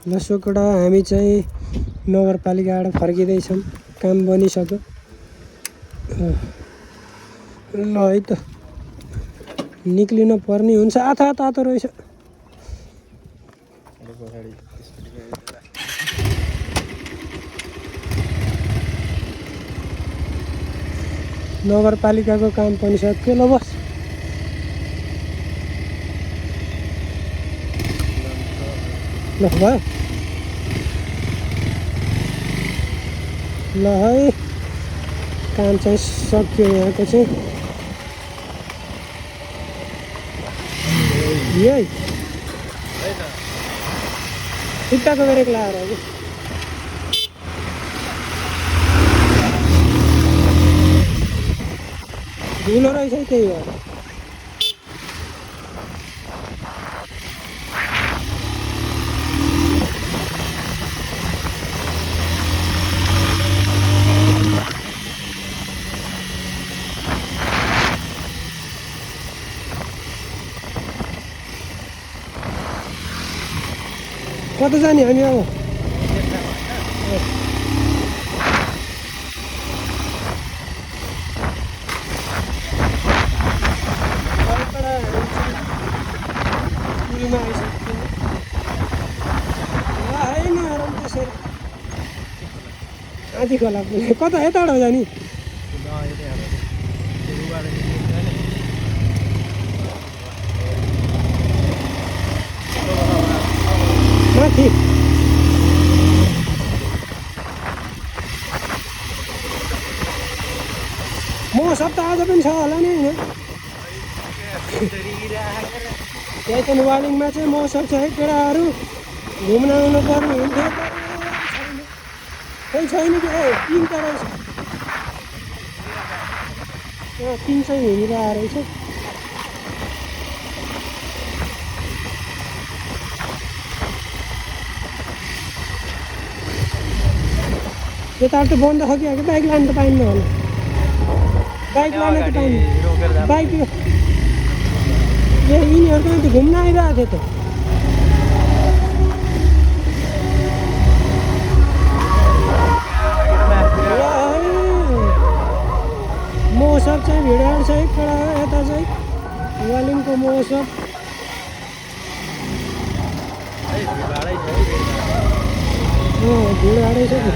लसोकबाट हामी चाहिँ नगरपालिकाबाट फर्किँदैछौँ। काम बनिसक्यो। ल है त निक्लिन पर्ने हुन्छ। आथा तातो रहेछ। नगरपालिकाको काम पनि सक्यो। ल बस ल भयो। ल है काम चाहिँ सक्यो यहाँको चाहिँ। यही खुट्टाको ब्रेक लगाएर हो कि धुलो रहेछ त्यही भएर। कता जाने हामी अब? आधी खोला कता यताबाट हो जाने? माथि मौसम त आज पनि छ होला नि होइन? त्यही त वालिङमा चाहिँ मौसम छ है केटाहरू। घुम्न आउनु पर्ने हुन्थ्यो। खै छैन कि पिङ त रहेछ। पिङ चाहिँ हिँडिरहेको रहेछ। यता त बन्द छ कि बाइक लानु त पाइन्न होला। बाइक लानु त पाइन्न। बाइक यिनीहरूको त घुम्न आइरहेको थियो त। मौसम चाहिँ भिडियो छ एकपल्ट यता चाहिँ वालिङको मौसम। भिडभाडै छ नि।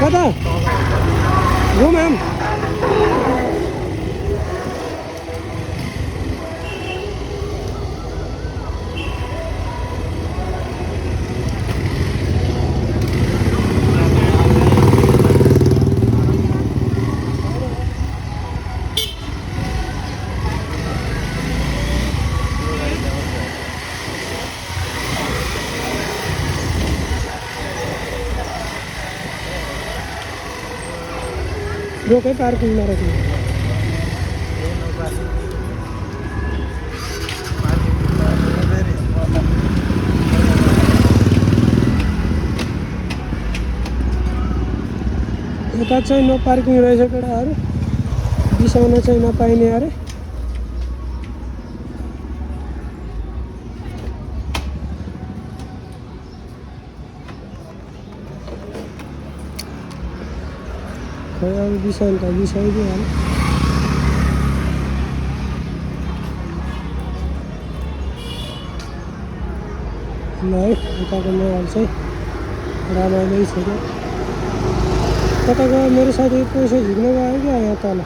कता घुमाम? रोकै पार्किङमा राख्नु। यता चाहिँ नो पार्किङ रहेछ केटाहरू। बिसाउन चाहिँ नपाइने अरे। खै अब बिसाउनु त बिसाइदियो होला। ल है यताको माहौल चाहिँ रमाइलो छ क्या। कता गयो मेरो साथी पैसा झिक्न गयो क्या यहाँ तल।